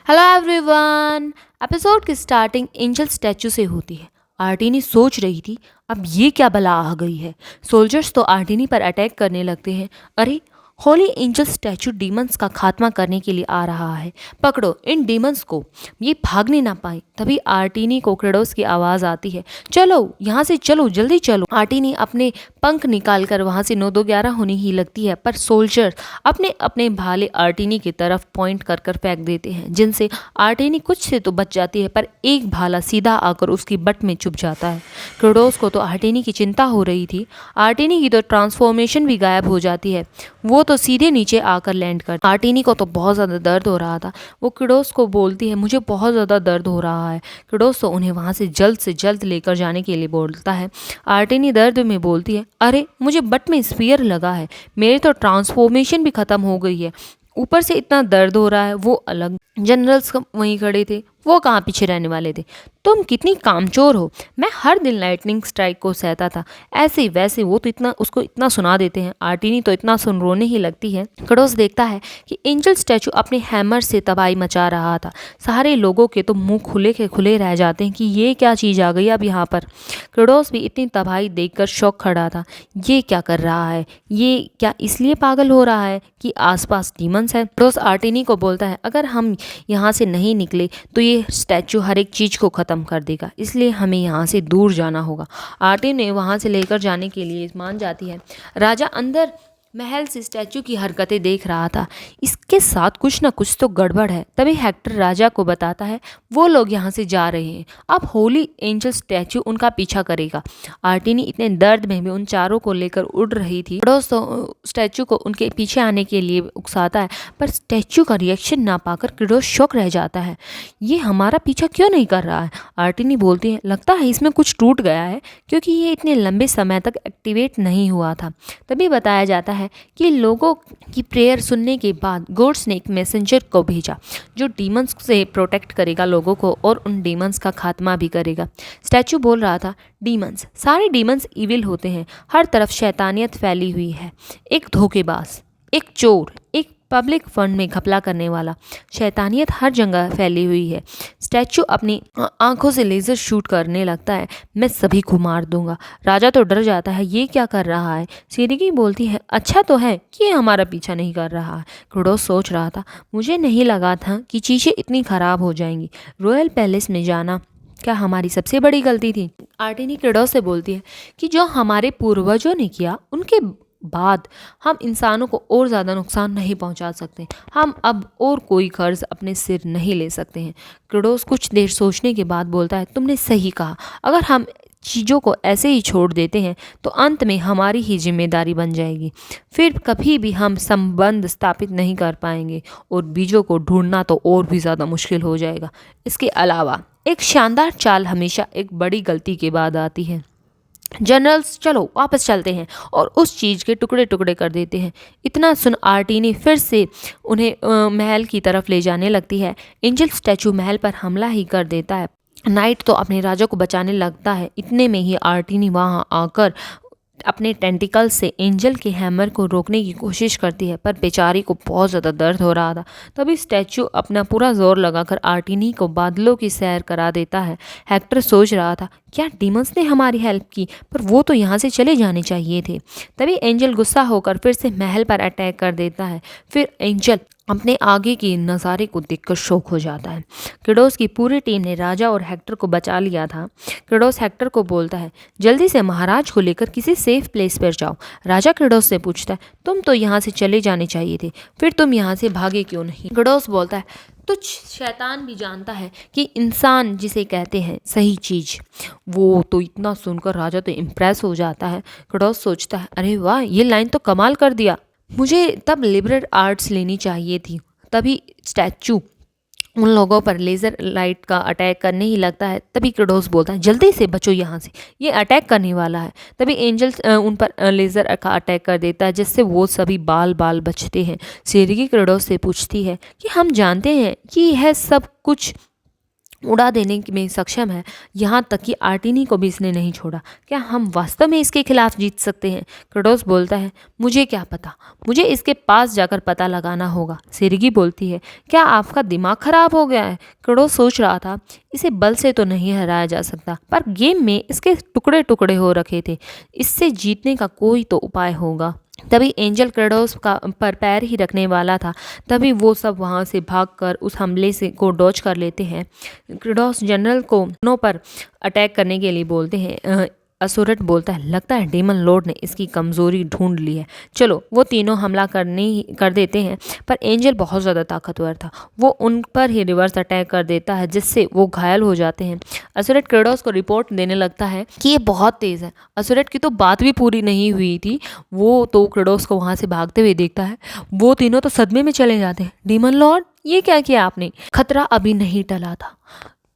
Hello everyone. Episode की starting angel statue से होती है। आर्टिनी सोच रही थी अब ये क्या बला आ गई है। सोल्जर्स तो आर्टिनी पर अटैक करने लगते हैं। अरे, होली एंजल स्टैचू डीमंस का खात्मा करने के लिए आ रहा है। पकड़ो इन डीमंस को, ये भागने ना पाए। तभी आर्टिनी को क्रेडोस की आवाज़ आती है, चलो यहाँ से चलो, जल्दी चलो। आर्टिनी अपने पंख निकालकर वहाँ से 9-2-11 होने ही लगती है, पर सोल्जर्स अपने अपने भाले आर्टिनी की तरफ पॉइंट कर कर फेंक देते हैं, जिनसे आर्टिनी कुछ से तो बच जाती है, पर एक भाला सीधा आकर उसकी बट में चुभ जाता है। क्रेडोस को तो आर्टिनी की चिंता हो रही थी। आर्टिनी की तो ट्रांसफॉर्मेशन भी गायब हो जाती है, वो तो सीधे नीचे आकर लैंड कर। आर्टिनी को तो बहुत ज़्यादा दर्द हो रहा था। वो क्रेडोस को बोलती है, मुझे बहुत ज़्यादा दर्द हो रहा है। क्रेडोस तो उन्हें वहाँ से जल्द लेकर जाने के लिए बोलता है। आर्टिनी दर्द में बोलती है, अरे मुझे बट में स्पीयर लगा है, मेरी तो ट्रांसफॉर्मेशन भी ख़त्म हो गई है, ऊपर से इतना दर्द हो रहा है। वो अलग जनरल्स वहीं खड़े थे, वो कहाँ पीछे रहने वाले थे। तुम कितनी कामचोर हो, मैं हर दिन लाइटनिंग स्ट्राइक को सहता था, ऐसे वैसे वो तो उसको इतना सुना देते हैं। आर्टिनी तो इतना सुन रोने ही लगती है। क्रेडोस देखता है कि एंजल स्टैचू अपने हैमर से तबाही मचा रहा था। सारे लोगों के तो मुंह खुले के खुले रह जाते हैं कि ये क्या चीज़ आ गई अब यहाँ पर। क्रेडोस भी इतनी तबाही देखकर शौक खड़ा था। ये क्या कर रहा है, ये क्या इसलिए पागल हो रहा है कि आसपास डीमंस है। क्रेडोस आर्टिनी को बोलता है, अगर हम यहाँ से नहीं निकले तो ये स्टैचू हर एक चीज़ को ख़त्म कर देगा, इसलिए हमें यहाँ से दूर जाना होगा। आर्टिनी वहाँ से लेकर जाने के लिए मान जाती है। राजा अंदर महल से स्टैचू की हरकतें देख रहा था। इसके साथ कुछ ना कुछ तो गड़बड़ है। तभी हेक्टर राजा को बताता है, वो लोग यहाँ से जा रहे हैं, अब होली एंजल स्टैचू उनका पीछा करेगा। आर्टिनी इतने दर्द में भी उन चारों को लेकर उड़ रही थी। क्रेडोस स्टैचू को उनके पीछे आने के लिए उकसाता है, पर स्टैचू का रिएक्शन ना पाकर क्रेडोस शॉक रह जाता है। ये हमारा पीछा क्यों नहीं कर रहा है। आर्टिनी बोलती है, लगता है इसमें कुछ टूट गया है, क्योंकि ये इतने लंबे समय तक एक्टिवेट नहीं हुआ था। तभी बताया जाता है कि लोगों की प्रेयर सुनने के बाद गॉड्स ने एक मैसेंजर को भेजा, जो डीमंस से प्रोटेक्ट करेगा लोगों को और उन डीमंस का खात्मा भी करेगा। स्टैचू बोल रहा था, डीमंस, सारे डीमंस इविल होते हैं, हर तरफ शैतानियत फैली हुई है। एक धोखेबाज, एक चोर, एक पब्लिक फंड में घपला करने वाला, शैतानियत हर जगह फैली हुई है। स्टैचू अपनी आंखों से लेज़र शूट करने लगता है, मैं सभी को मार दूंगा। राजा तो डर जाता है, ये क्या कर रहा है। सिरिकी बोलती है, अच्छा तो है कि ये हमारा पीछा नहीं कर रहा है। क्रेडोस सोच रहा था, मुझे नहीं लगा था कि चीज़ें इतनी ख़राब हो जाएंगी। रॉयल पैलेस में जाना क्या हमारी सबसे बड़ी गलती थी। आर्टिनी क्रेडोस से बोलती है कि जो हमारे पूर्वजों ने किया, उनके बाद हम इंसानों को और ज़्यादा नुकसान नहीं पहुंचा सकते। हम अब और कोई कर्ज अपने सिर नहीं ले सकते हैं। क्रेडोस कुछ देर सोचने के बाद बोलता है, तुमने सही कहा, अगर हम चीज़ों को ऐसे ही छोड़ देते हैं तो अंत में हमारी ही जिम्मेदारी बन जाएगी। फिर कभी भी हम संबंध स्थापित नहीं कर पाएंगे और बीजों को ढूंढना तो और भी ज़्यादा मुश्किल हो जाएगा। इसके अलावा एक शानदार चाल हमेशा एक बड़ी गलती के बाद आती है। जनरल्स, चलो वापस चलते हैं और उस चीज़ के टुकड़े टुकड़े कर देते हैं। इतना सुन आर्टिनी फिर से उन्हें महल की तरफ ले जाने लगती है। एंजल स्टैचू महल पर हमला ही कर देता है। नाइट तो अपने राजा को बचाने लगता है। इतने में ही आर्टिनी वहां आकर अपने टेंटिकल से एंजल के हैमर को रोकने की कोशिश करती है, पर बेचारी को बहुत ज़्यादा दर्द हो रहा था। तभी स्टैचू अपना पूरा जोर लगाकर आर्टिनी को बादलों की सैर करा देता है। हेक्टर सोच रहा था, क्या डीमंस ने हमारी हेल्प की, पर वो तो यहाँ से चले जाने चाहिए थे। तभी एंजल गुस्सा होकर फिर से महल पर अटैक कर देता है। फिर एंजल अपने आगे के नज़ारे को देखकर शौक हो जाता है। क्रेडोस की पूरी टीम ने राजा और हेक्टर को बचा लिया था। क्रेडोस हेक्टर को बोलता है, जल्दी से महाराज को लेकर किसी सेफ प्लेस पर जाओ। राजा क्रेडोस से पूछता है, तुम तो यहाँ से चले जाने चाहिए थे, फिर तुम यहाँ से भागे क्यों नहीं। क्रेडोस बोलता है, तुझ शैतान भी जानता है कि इंसान जिसे कहते हैं सही चीज़। वो तो इतना सुनकर राजा तो इम्प्रेस हो जाता है। क्रेडोस सोचता है, अरे वाह, ये लाइन तो कमाल कर दिया, मुझे तब लिबरल आर्ट्स लेनी चाहिए थी। तभी स्टैचू उन लोगों पर लेज़र लाइट का अटैक करने ही लगता है। तभी क्रेडोस बोलता है, जल्दी से बचो यहाँ से, ये अटैक करने वाला है। तभी एंजल उन पर लेज़र का अटैक कर देता है, जिससे वो सभी बाल बाल बचते हैं। सिरिकी क्रेडोस से पूछती है कि हम जानते हैं कि यह सब कुछ उड़ा देने में सक्षम है, यहाँ तक कि आर्टिनी को भी इसने नहीं छोड़ा। क्या हम वास्तव में इसके खिलाफ जीत सकते हैं? क्रेडोस बोलता है, मुझे क्या पता, मुझे इसके पास जाकर पता लगाना होगा। सिरगी बोलती है, क्या आपका दिमाग खराब हो गया है? क्रेडोस सोच रहा था, इसे बल से तो नहीं हराया जा सकता, पर गेम में इसके टुकड़े टुकड़े हो रखे थे, इससे जीतने का कोई तो उपाय होगा। तभी एंजल क्रेडोस का पर पैर ही रखने वाला था, तभी वो सब वहाँ से भागकर उस हमले से को डॉज कर लेते हैं। क्रेडोस जनरल को दोनों पर अटैक करने के लिए बोलते हैं। असुरट बोलता है, लगता है डेमन लॉर्ड ने इसकी कमज़ोरी ढूंढ ली है, चलो वो तीनों हमला कर देते हैं। पर एंजल बहुत ज़्यादा ताकतवर था, वो उन पर ही रिवर्स अटैक कर देता है, जिससे वो घायल हो जाते हैं। असुरट क्रेडोस को रिपोर्ट देने लगता है कि ये बहुत तेज़ है। असुरट की तो बात भी पूरी नहीं हुई थी, वो तो क्रेडोस को वहाँ से भागते हुए देखता है। वो तीनों तो सदमे में चले जाते हैं। डेमन लॉर्ड, ये क्या किया आपने? खतरा अभी नहीं टला था।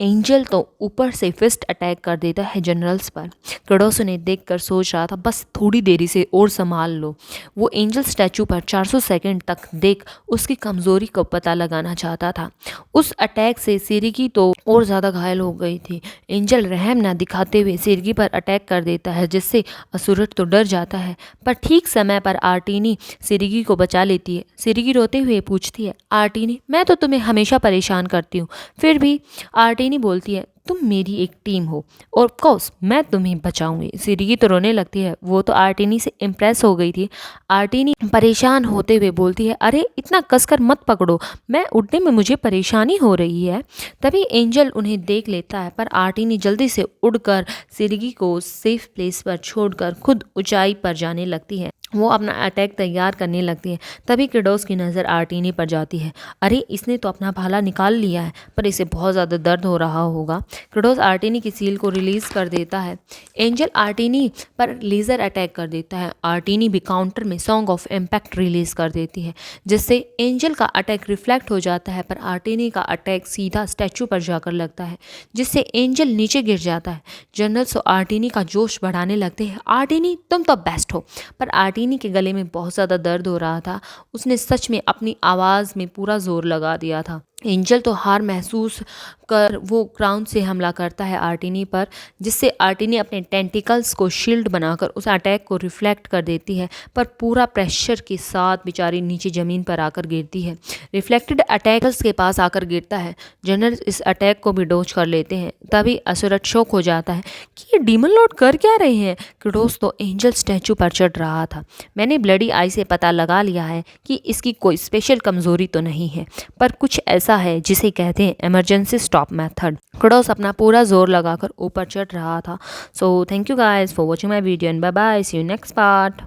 एंजल तो ऊपर से फिस्ट अटैक कर देता है जनरल्स पर। क्रेडोस उन्हें देखकर सोच रहा था, बस थोड़ी देरी से और संभाल लो। वो एंजल स्टैचू पर 400 सेकंड तक देख उसकी कमज़ोरी को पता लगाना चाहता था। उस अटैक से सिरगी तो और ज़्यादा घायल हो गई थी। एंजल रहम न दिखाते हुए सिरगी पर अटैक कर देता है, जिससे असुरट तो डर जाता है। पर ठीक समय पर आर्टिनी सिरगी को बचा लेती है। सिरगी रोते हुए पूछती है, आर्टिनी, मैं तो तुम्हें हमेशा परेशान करती हूँ, फिर भी? आर्टिनी बोलती है, तुम मेरी एक टीम हो और ऑफकोर्स मैं तुम्हें बचाऊंगी। सिरगी तो रोने लगती है, वो तो आर्टिनी से इम्प्रेस हो गई थी। आर्टिनी परेशान होते हुए बोलती है, अरे इतना कसकर मत पकड़ो, मैं उड़ने में मुझे परेशानी हो रही है। तभी एंजल उन्हें देख लेता है, पर आर्टिनी जल्दी से उड़कर सिरगी को सेफ प्लेस पर छोड़कर खुद ऊंचाई पर जाने लगती है। वो अपना अटैक तैयार करने लगती है। तभी क्रेडोस की नज़र आर्टिनी पर जाती है। अरे इसने तो अपना भाला निकाल लिया है, पर इसे बहुत ज़्यादा दर्द हो रहा होगा। क्रेडोस आर्टिनी की सील को रिलीज़ कर देता है। एंजल आर्टिनी पर लेज़र अटैक कर देता है। आर्टिनी भी काउंटर में सॉन्ग ऑफ इम्पैक्ट रिलीज़ कर देती है, जिससे एंजल का अटैक रिफ्लेक्ट हो जाता है, पर आर्टिनी का अटैक सीधा स्टैचू पर जाकर लगता है, जिससे एंजल नीचे गिर जाता है। जनरल्स आर्टिनी का जोश बढ़ाने लगते हैं, आर्टिनी तुम तो बेस्ट हो। पर आर्टिनी के गले में बहुत ज़्यादा दर्द हो रहा था, उसने सच में अपनी आवाज़ में पूरा जोर लगा दिया था। एंजल तो हार महसूस कर वो क्राउन से हमला करता है आर्टिनी पर, जिससे आर्टिनी अपने टेंटिकल्स को शील्ड बनाकर उस अटैक को रिफ्लेक्ट कर देती है, पर पूरा प्रेशर के साथ बेचारी नीचे ज़मीन पर आकर गिरती है। रिफ्लेक्टेड अटैकर्स के पास आकर गिरता है। जनरल इस अटैक को भी डोज कर लेते हैं। तभी असुरट शौक हो जाता है कि ये डीमन लॉर्ड कर क्या रहे हैं। क्रेडोस तो एंजल स्टैचू पर चढ़ रहा था। मैंने ब्लडी आई से पता लगा लिया है कि इसकी कोई स्पेशल कमज़ोरी तो नहीं है, पर कुछ ऐसा है जिसे कहते हैं इमरजेंसी स्टॉप मेथड। क्रेडोस अपना पूरा जोर लगाकर ऊपर चढ़ रहा था। So thank you guys for watching my video and bye bye, see you next part.